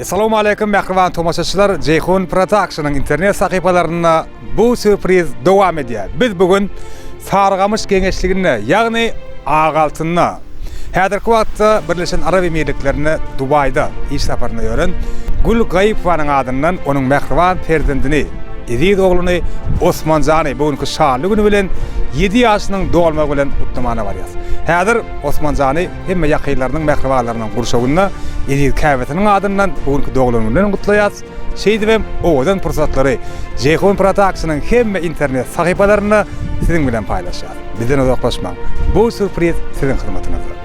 Assalamu alaikum məhrəvan tomaşaçılar. Ceyhun Production'ın internet sahipalarına bu sürpriz devam ediyor. Biz bugün Sarıgamış Gençliğine, yani Ağaltınına, Hədirki wagtda Birleşen Arab Emirliklerine Dubay'da iş safarına yörün. Gül Gayipovanın adından onun məhrəvan perzendini, Edid oğlunu Osmanjany bugünkü şanly günü bilen 7 ýaşynyň dolmagy bilen utlamana barýar. Häzir Osmanjany hemme ýakynlarynyň mähräwanlarynyň gurşawyna Edid Käbetiniň adından bugünkü dogluny bilen gutlaýar. Şeýdibem owadan pursatlary Ceyhun Production'ın hemme internet sahipalarına sizin bilen paylaşýar. Bizden uzaklaşmaň. Bu sürpriz sizin hyzmatyňyzda.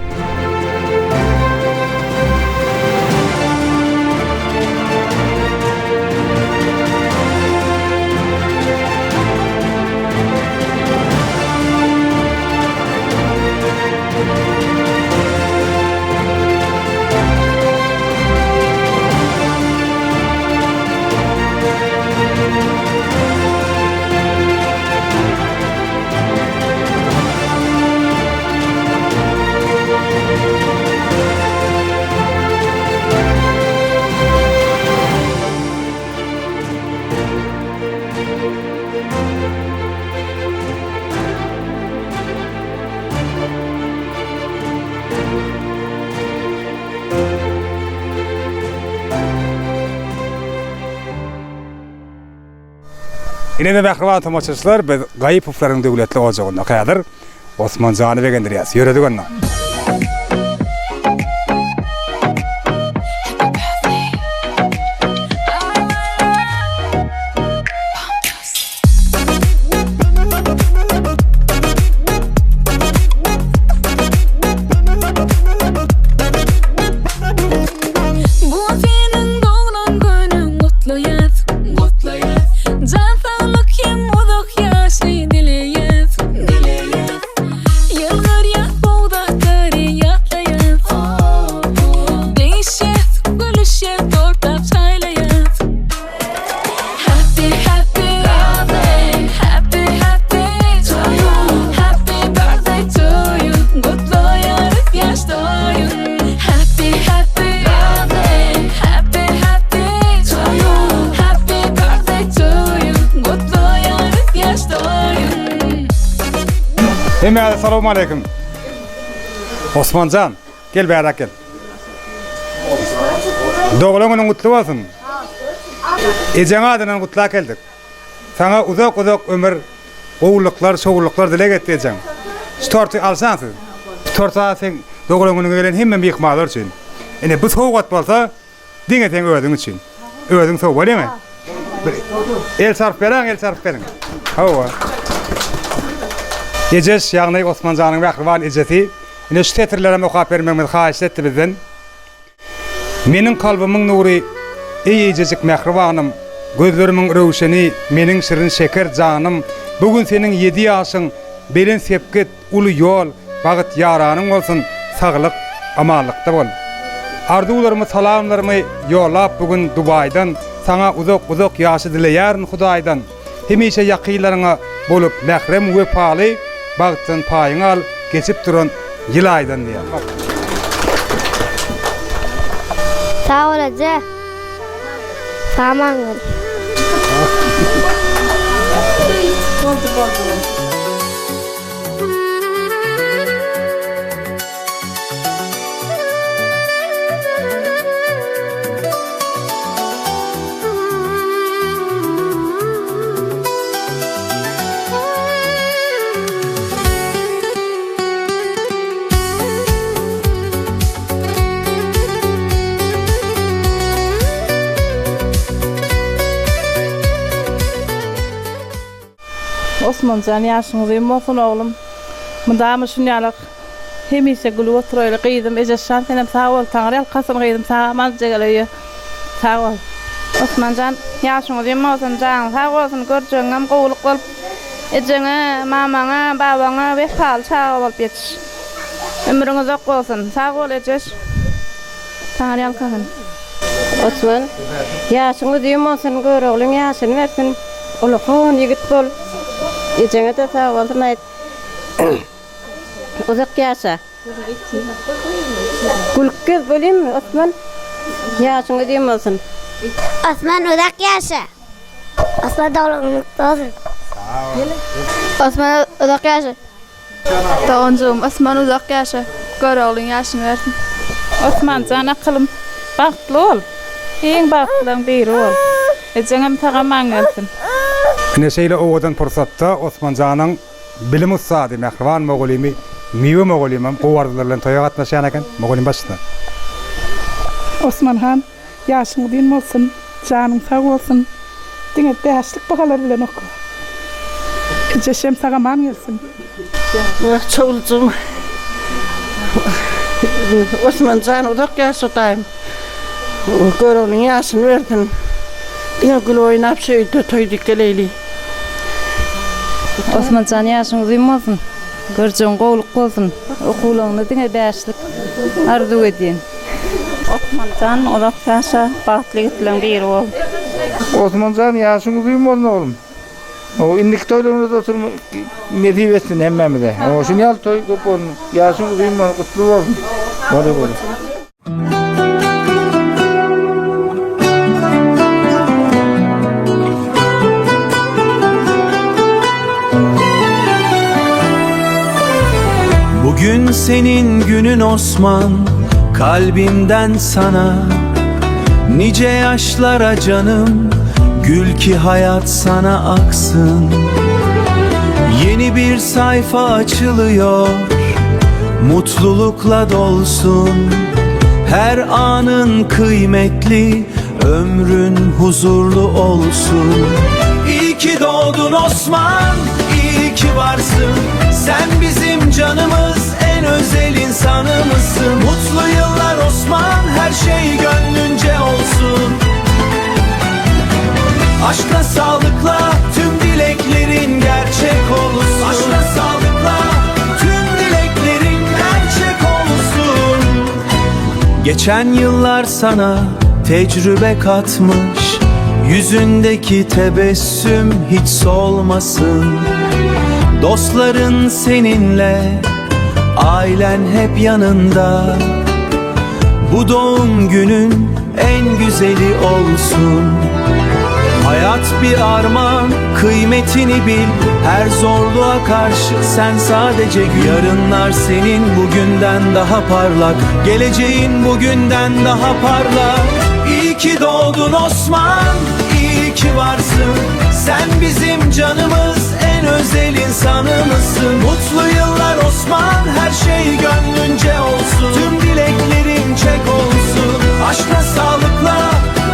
Yine de mähräwan tomaşaçylar, biz Gayipowaryň döwletli ojagyna häzir Osmanjany begendirýäs. Ýöredik onda. Assalamu alaikum. Osmanjan, gel bärak gel. Doglagyň gutly bolsun. Ejeň adynyň gutla geldik. Sana uzak ömür, owluklar, şowluklar dilek etdiň. Starty alsansyz. Torta sen doglagyň gelen hemme mehmanlar üçin. Ene bu sowgat bolsa, diňe sen öwediň üçin. Öwediň sow bolýarmy? El sarf beriň. Hawa. Ejes ýagny Osmanjanyň mähräwan ejesi, ine şu tetirlerime okap bermegimi haýyş etdi bizden. Meniň kalbymiň nury, ey ejejik mähräwanym, gözlerimiň röwşeni, meniň şirin şeker janym, bugün seniň 7 ýaşyň belen sepket, uly ýol, bagyt ýaranyň bolsun, saglyk, amanlykda bol. Arzularymı, salamlarymı ýolap bugün Dubaydan sana uzak ýaşy dileýärin Hudaýdan. Hemişe ýakynlaryňa bolup mährem we paly bagtdan paýyň al, geçip duran ýylaýdan diýär. Sağ ol aja. Saman gel. Osmanjan ýaşyňyz bolsun oglum. Mundamy şunýalyk hemişe gülüp oturýar gyýdym. Ejeşan senem sağ ol, taňryl kasyn gyýdym, saman jegeleýär. Sağ ol. Osmanjan ýaşyňyz bolsun, jaň sağ bolsun, görjeňem gowuluk bolup. Ejeňe, mamaňa, babaňa wefal çağa bolup ýetiş. Ömrüňiz uzak bolsun. Sağ ol ejeş. Taňryl kasyn. Osman, ýaşyňyz bolsun, görüňiň ýaşyny bersin. Ulukun ýigit bol. Ejeňe de sağ bolsun aýt. Uzak ýaşa. Gülkez bolayım Osman. Yaşın ödeyim olsun. Osman uzak yaşa. Osman dağlarınlıkta olsun. Osman uzak yaşa. Doğuncuğum Osman uzak yaşa. Gör oğlun yaşını versin. Osmancan akılım baktlı ol. En baktılan biri ol. Ejeňem tagaman gelsin. Neşeyle oğudan pursatda Osmancan'ın bilim ustadı Mehriban Mogolimi, Miwe Mogolimam gowardylarlan toya gatnaşan eken. Mogolim başda. Osman Han, yaşın din olsun, canın sağ olsun. Dine değişlik bakalar bilen oku. Ceşem sağaman gelsin. Çoğulcum. Osman Can uzak yaşatayım. Görolun yaşını verdin. Dine gül oynap söydü toyduk geleyli. Osmancan yaşın uzun olsun. Görjün gowluk bolsun. Okulygyny diňe bäşlik arzu edýän. Osmancan uzak yaşa, bagtly gitlen biri ol. Osmancan yaşın uzun bolsun oğlum. O indik toylumuzda oturma medip etsin hemmemize. O şunu al toy köp olsun. Yaşın uzun bolsun, kutlu olsun. Böyle. Bugün senin günün Osman, kalbimden sana nice yaşlara canım, gül ki hayat sana aksın. Yeni bir sayfa açılıyor, mutlulukla dolsun. Her anın kıymetli, ömrün huzurlu olsun. İyi ki doğdun Osman, iyi ki varsın. Sen bizim canımız, en özel insanımızsın. Mutlu yıllar Osman, her şey gönlünce olsun. Aşkla sağlıkla tüm dileklerin gerçek olsun. Aşkla sağlıkla tüm dileklerin gerçek olsun. Geçen yıllar sana tecrübe katmış, yüzündeki tebessüm hiç solmasın. Dostların seninle, ailen hep yanında. Bu doğum günün en güzeli olsun. Hayat bir armağan, kıymetini bil. Her zorluğa karşı sen sadece gül. Yarınlar senin bugünden daha parlak, geleceğin bugünden daha parlak. İyi ki doğdun Osman, iyi ki varsın. Sen bizim canımız, en özel insanımızsın. Mutlu yıllar Osman, her şey gönlünce olsun. Tüm dileklerin çek olsun. Aşkla sağlıkla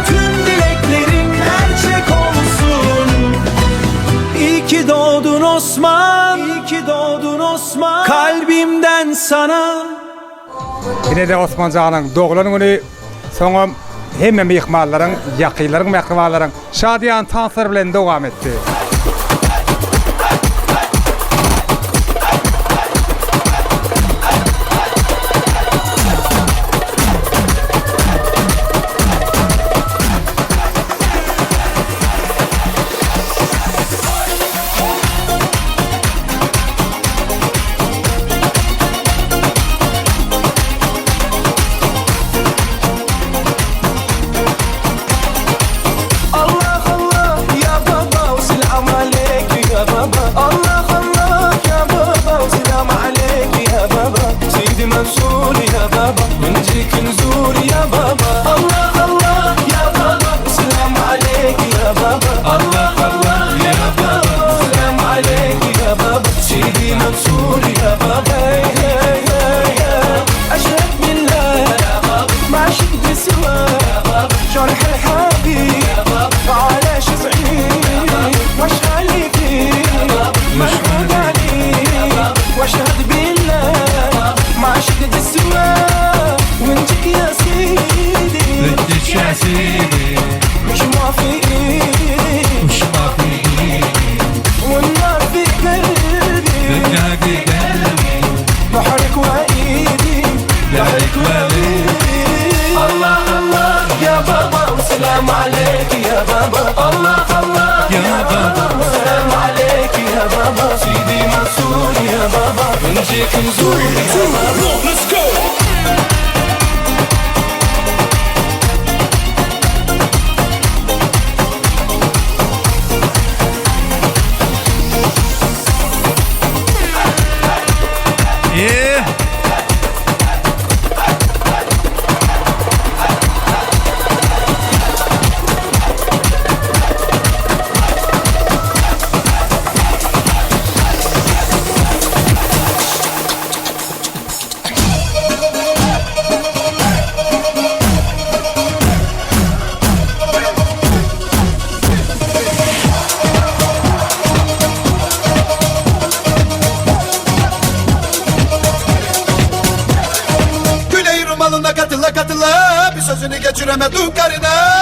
tüm dileklerin gerçek olsun. İyi ki doğdun Osman, iyi ki doğdun Osman. Kalbimden sana. Yine de Osmancan'ın doğulan günü soňam hemme mihmanlaryň, ýakylaryň, mähribanlaryň şadiýan tanslar bilen dowam etdi. gözünü geçiremedim karına.